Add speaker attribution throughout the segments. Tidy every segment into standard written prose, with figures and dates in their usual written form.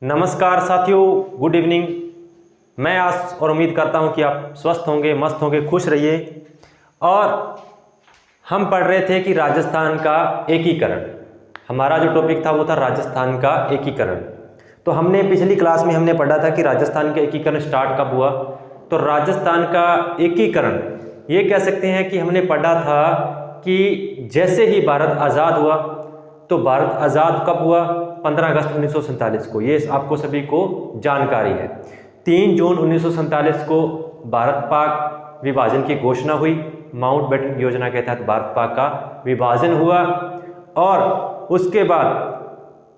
Speaker 1: नमस्कार साथियों, good evening. मैं आस और उम्मीद करता हूं कि आप स्वस्थ होंगे, मस्त होंगे, खुश रहिए। और हम पढ़ रहे थे कि राजस्थान का एकीकरण, हमारा जो टॉपिक था वो था राजस्थान का एकीकरण। तो हमने पिछली क्लास में हमने पढ़ा था कि राजस्थान का एकीकरण स्टार्ट कब हुआ। तो राजस्थान का एकीकरण ये कह सकते हैं कि हमने पढ़ा था कि जैसे ही भारत आज़ाद हुआ, तो भारत आज़ाद कब हुआ? 15 अगस्त 1947 को। ये आपको सभी को जानकारी है। 3 जून 1947 को भारत पाक विभाजन की घोषणा हुई। माउंटबेटन योजना के तहत भारत पाक का विभाजन हुआ। और उसके बाद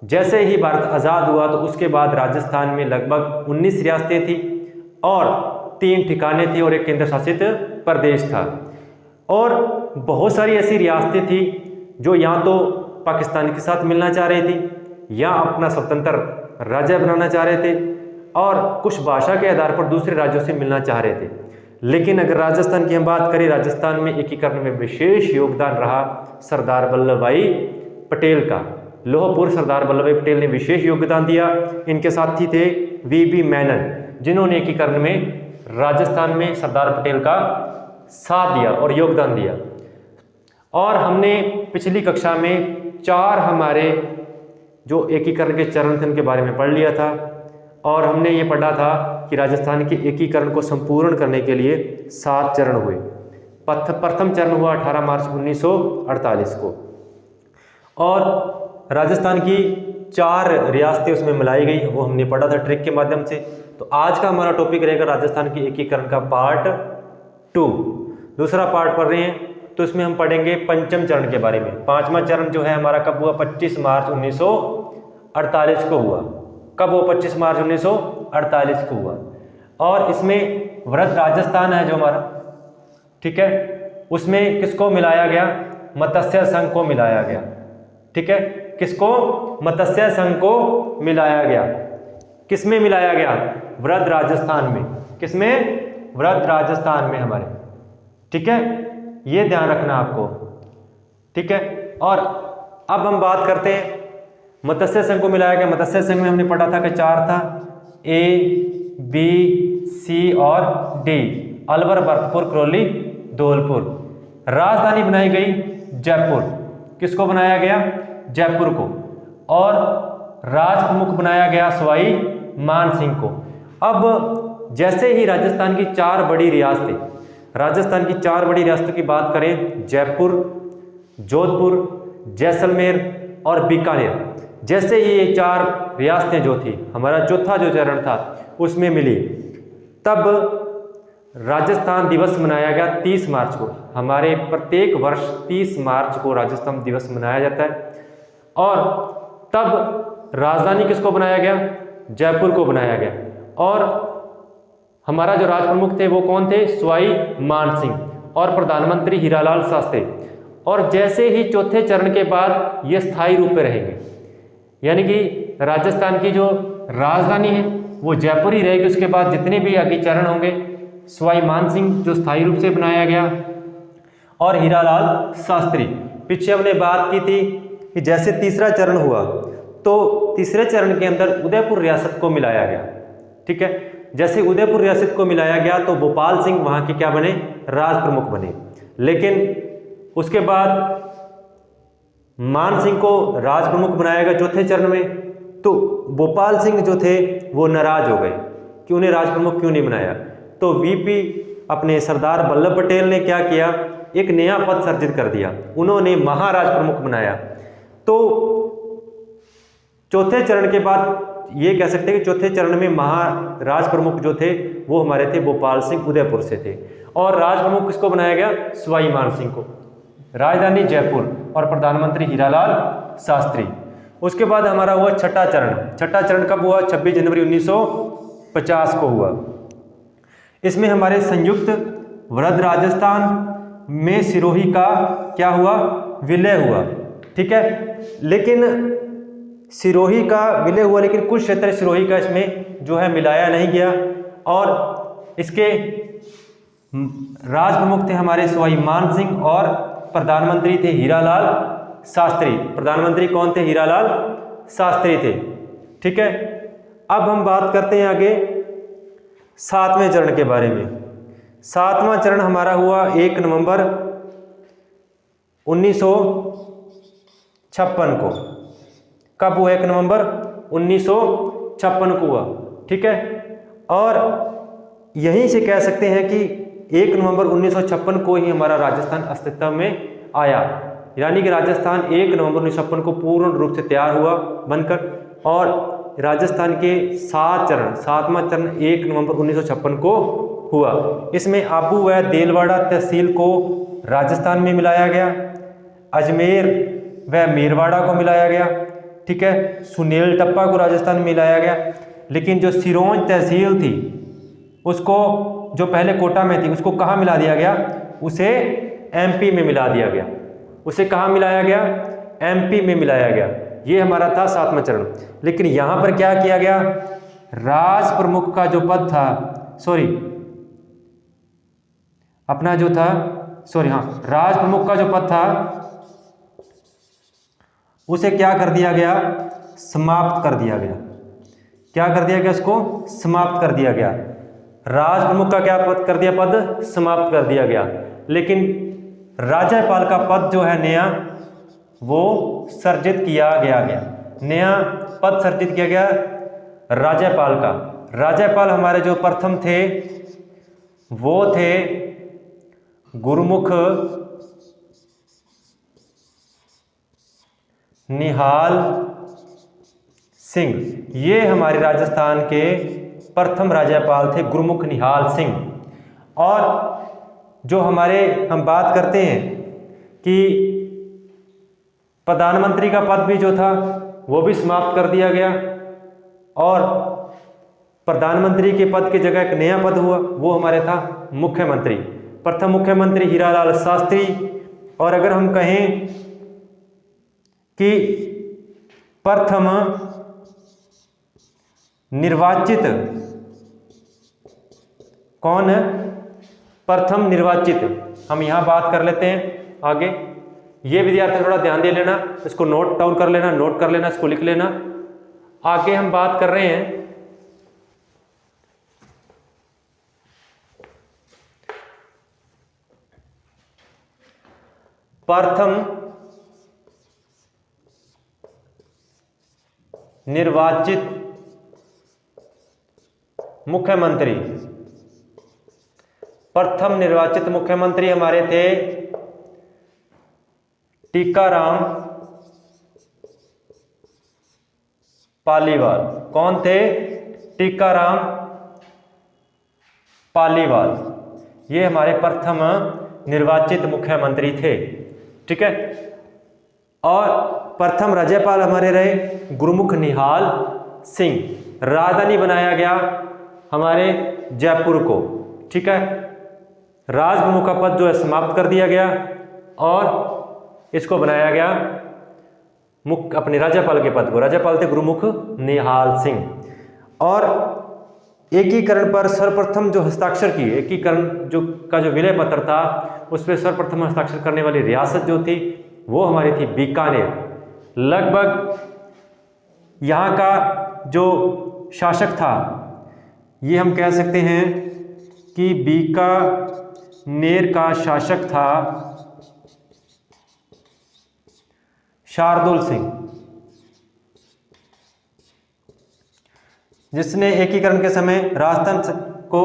Speaker 1: जैसे ही भारत आज़ाद हुआ तो उसके बाद राजस्थान में लगभग 19 रियासतें थी और 3 ठिकाने थे और एक केंद्र शासित प्रदेश था। और बहुत सारी ऐसी रियासतें थी जो या तो पाकिस्तान के साथ मिलना चाह रही थी या अपना स्वतंत्र राज्य बनाना चाह रहे थे, और कुछ भाषा के आधार पर दूसरे राज्यों से मिलना चाह रहे थे। लेकिन अगर राजस्थान की हम बात करें, राजस्थान में एकीकरण में विशेष योगदान रहा सरदार वल्लभ भाई पटेल का। लौह पुरुष सरदार वल्लभ भाई पटेल ने विशेष योगदान दिया। इनके साथी थे वीबी मेनन, जिन्होंने एकीकरण में राजस्थान में सरदार पटेल का साथ दिया और योगदान दिया। और हमने पिछली कक्षा में 4 हमारे जो एकीकरण के चरण थे उनके बारे में पढ़ लिया था। और हमने ये पढ़ा था कि राजस्थान के एकीकरण को संपूर्ण करने के लिए 7 चरण हुए। प्रथम चरण हुआ 18 मार्च 1948 को, और राजस्थान की 4 रियासतें उसमें मिलाई गई। वो हमने पढ़ा था ट्रिक के माध्यम से। तो आज का हमारा टॉपिक रहेगा राजस्थान के एकीकरण का पार्ट 2। दूसरा पार्ट पढ़ रहे हैं तो इसमें हम पढ़ेंगे पंचम चरण के बारे में। 5वां चरण जो है हमारा कब हुआ? 25 मार्च 1948 को हुआ। कब हुआ? 25 मार्च 1948 को हुआ। और इसमें वृहद राजस्थान है जो हमारा, ठीक है, उसमें किसको मिलाया गया? मत्स्य संघ को मिलाया गया। ठीक है, किसको? मत्स्य संघ को मिलाया गया। किसमें मिलाया गया? वृहद राजस्थान में। किसमें? वृहद राजस्थान में हमारे। ठीक है, ये ध्यान रखना आपको। ठीक है, और अब हम बात करते हैं मत्स्य संघ को मिलाया गया। मत्स्य संघ में हमने पढ़ा था कि 4 था, A, B, C और D। अलवर, भरतपुर, करौली, धौलपुर। राजधानी बनाई गई जयपुर। किसको बनाया गया? जयपुर को। और राज प्रमुख बनाया गया सवाई मानसिंह को। अब जैसे ही राजस्थान की 4 बड़ी रियासतें, राजस्थान की 4 बड़ी रियासतों की बात करें, जयपुर, जोधपुर, जैसलमेर और बीकानेर, जैसे ही ये 4 रियासतें जो थी, हमारा चौथा जो चरण था उसमें मिली, तब राजस्थान दिवस मनाया गया 30 मार्च को। हमारे प्रत्येक वर्ष 30 मार्च को राजस्थान दिवस मनाया जाता है। और तब राजधानी किसको बनाया गया? जयपुर को बनाया गया। और हमारा जो राज प्रमुख थे वो कौन थे? सवाई मानसिंह। और प्रधानमंत्री हीरालाल शास्त्री। और जैसे ही चौथे चरण के बाद ये स्थायी रूप में रहेंगे, यानी कि राजस्थान की जो राजधानी है वो जयपुर ही रहेगी। उसके बाद जितने भी आगे चरण होंगे, सवाई मानसिंह जो स्थायी रूप से बनाया गया, और हीरालाल शास्त्री। पीछे हमने बात की थी कि जैसे तीसरा चरण हुआ तो तीसरे चरण के अंदर उदयपुर रियासत को मिलाया गया। ठीक है, जैसे उदयपुर रियासत को मिलाया गया तो भोपाल सिंह वहां के क्या बने? राज प्रमुख बने। लेकिन उसके बाद मान सिंह को राज प्रमुख बनाया गया चौथे चरण में। तो भोपाल सिंह जो थे वो नाराज हो गए कि उन्हें राज प्रमुख क्यों नहीं बनाया। तो वीपी अपने सरदार वल्लभ पटेल ने क्या किया? एक नया पद सृजित कर दिया। उन्होंने महाराज प्रमुख बनाया। तो चौथे चरण के बाद ये कह सकते हैं कि चौथे चरण में महाराज प्रमुख जो थे वो हमारे थे भोपाल सिंह, उदयपुर से थे। और राज प्रमुख किसको बनाया गया? सवाई मान सिंह को। राजधानी जयपुर और प्रधानमंत्री हीरालाल शास्त्री। उसके बाद हमारा हुआ छठा चरण। छठा चरण कब हुआ? 26 जनवरी 1950 को हुआ। इसमें हमारे संयुक्त वृहद राजस्थान में सिरोही का क्या हुआ? विलय हुआ। ठीक है, लेकिन सिरोही का विलय हुआ, लेकिन कुछ क्षेत्र सिरोही का इसमें जो है मिलाया नहीं गया। और इसके राज प्रमुख थे हमारे सवाई मान सिंह और प्रधानमंत्री थे हीरालाल शास्त्री। प्रधानमंत्री कौन थे? हीरालाल शास्त्री थे। ठीक है, अब हम बात करते हैं आगे 7वें चरण के बारे में। 7वां चरण हमारा हुआ 1 नवंबर 1956 को। कब हुआ? 1 नवंबर 1956 को हुआ। ठीक है, और यहीं से कह सकते हैं कि 1 नवंबर 1956 को ही हमारा राजस्थान अस्तित्व में आया, यानी कि राजस्थान 1 नवंबर 1956 को पूर्ण रूप से तैयार हुआ बनकर, और राजस्थान के 7 चरण, 7वां चरण 1 नवंबर 1956 को हुआ। इसमें आबू व देलवाड़ा तहसील को राजस्थान में मिलाया गया, अजमेर व मेरवाड़ा को मिलाया गया, ठीक है, सुनेल टप्पा को राजस्थान में मिलाया गया। लेकिन जो सिरोंज तहसील थी उसको, जो पहले कोटा में थी, उसको कहाँ मिला दिया गया? उसे एमपी में मिला दिया गया। उसे कहाँ मिलाया गया? एमपी में मिलाया गया। ये हमारा था 7वां चरण। लेकिन यहाँ पर क्या किया गया? राज प्रमुख का जो पद था, राज प्रमुख का जो पद था उसे क्या कर दिया गया? समाप्त कर दिया गया। क्या कर दिया गया? उसको समाप्त कर दिया गया। राज प्रमुख का क्या पद कर दिया? पद समाप्त कर दिया गया। लेकिन राज्यपाल का पद जो है नया, वो सर्जित किया गया। नया पद सर्जित किया गया राज्यपाल का। राज्यपाल हमारे जो प्रथम थे वो थे गुरमुख निहाल सिंह। ये हमारे राजस्थान के प्रथम राज्यपाल थे, गुरमुख निहाल सिंह। और जो हम बात करते हैं कि प्रधानमंत्री का पद भी जो था वो भी समाप्त कर दिया गया, और प्रधानमंत्री के पद की जगह एक नया पद हुआ, वो हमारे था मुख्यमंत्री। प्रथम मुख्यमंत्री हीरालाल शास्त्री। और अगर हम कहें कि प्रथम निर्वाचित कौन है? प्रथम निर्वाचित, हम यहां बात कर लेते हैं आगे। ये विद्यार्थी थोड़ा ध्यान दे लेना, इसको नोट डाउन कर लेना, नोट कर लेना, इसको लिख लेना। आगे हम बात कर रहे हैं प्रथम निर्वाचित मुख्यमंत्री। प्रथम निर्वाचित मुख्यमंत्री हमारे थे टीकाराम पालीवाल। कौन थे? टीकाराम पालीवाल। ये हमारे प्रथम निर्वाचित मुख्यमंत्री थे। ठीक है, और प्रथम राज्यपाल हमारे रहे गुरमुख निहाल सिंह। राजधानी बनाया गया हमारे जयपुर को। ठीक है, राज प्रमुख का पद जो है समाप्त कर दिया गया, और इसको बनाया गया मुख्य अपने राज्यपाल के पद को। राज्यपाल थे गुरमुख निहाल सिंह। और एकीकरण पर सर्वप्रथम जो हस्ताक्षर किए, एकीकरण का जो विलय पत्र था उस पर सर्वप्रथम हस्ताक्षर करने वाली रियासत जो थी वो हमारी थी बीकानेर। लगभग यहाँ का जो शासक था, ये हम कह सकते हैं कि बीकानेर का शासक था शार्दुल सिंह, जिसने एकीकरण के समय राजस्थान को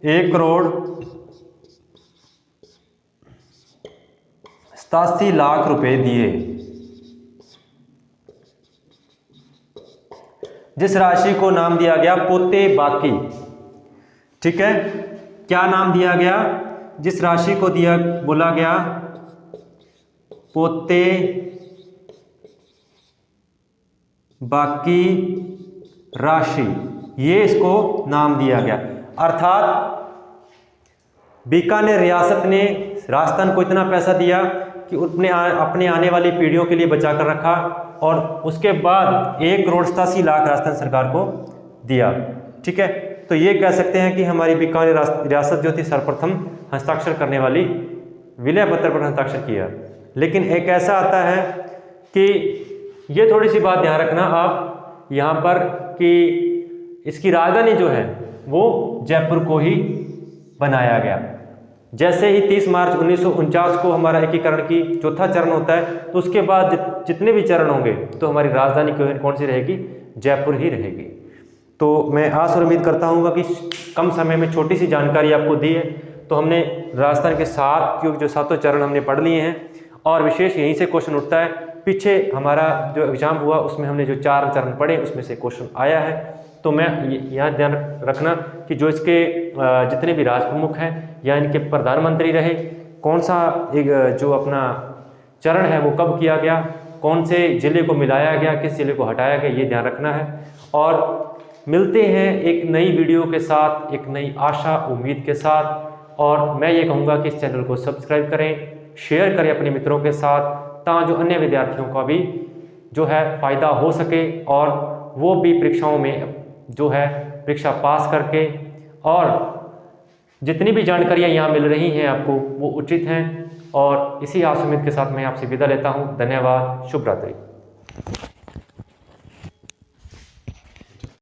Speaker 1: 1,87,00,000 रुपए दिए, जिस राशि को नाम दिया गया पोते बाकी। ठीक है, क्या नाम दिया गया? जिस राशि को बोला गया पोते बाकी राशि, ये इसको नाम दिया गया। अर्थात बीकानेर रियासत ने राजस्थान को इतना पैसा दिया कि अपने आने वाली पीढ़ियों के लिए बचा कर रखा, और उसके बाद 1,87,00,000 राजस्थान सरकार को दिया। ठीक है, तो ये कह सकते हैं कि हमारी बीकानेर रियासत जो थी सर्वप्रथम हस्ताक्षर करने वाली विलय पत्र पर हस्ताक्षर किया। लेकिन एक ऐसा आता है कि ये थोड़ी सी बात ध्यान रखना आप यहाँ पर कि इसकी राजधानी जो है वो जयपुर को ही बनाया गया। जैसे ही 30 मार्च 1949 को हमारा एकीकरण की चौथा चरण होता है, तो उसके बाद जितने भी चरण होंगे तो हमारी राजधानी कौन सी रहेगी? जयपुर ही रहेगी। तो मैं आस और उम्मीद करता हूँ कि कम समय में छोटी सी जानकारी आपको दी है। तो हमने राजस्थान के 7 जो 7 चरण हमने पढ़ लिए हैं, और विशेष यहीं से क्वेश्चन उठता है। पीछे हमारा जो एग्जाम हुआ उसमें हमने जो 4 चरण पढ़े उसमें से क्वेश्चन आया है। तो मैं यहाँ ध्यान रखना कि जो इसके जितने भी राज प्रमुख हैं या इनके प्रधानमंत्री रहे, कौन सा एक जो अपना चरण है वो कब किया गया, कौन से जिले को मिलाया गया, किस जिले को हटाया गया, ये ध्यान रखना है। और मिलते हैं एक नई वीडियो के साथ, एक नई आशा उम्मीद के साथ। और मैं ये कहूँगा कि इस चैनल को सब्सक्राइब करें, शेयर करें अपने मित्रों के साथ, ताकि जो अन्य विद्यार्थियों का भी जो है फ़ायदा हो सके और वो भी परीक्षाओं में जो है परीक्षा पास करके, और जितनी भी जानकारियाँ यहाँ मिल रही हैं आपको वो उचित हैं। और इसी आस उम्मीद के साथ मैं आपसे विदा लेता हूँ। धन्यवाद। शुभ रात्रि।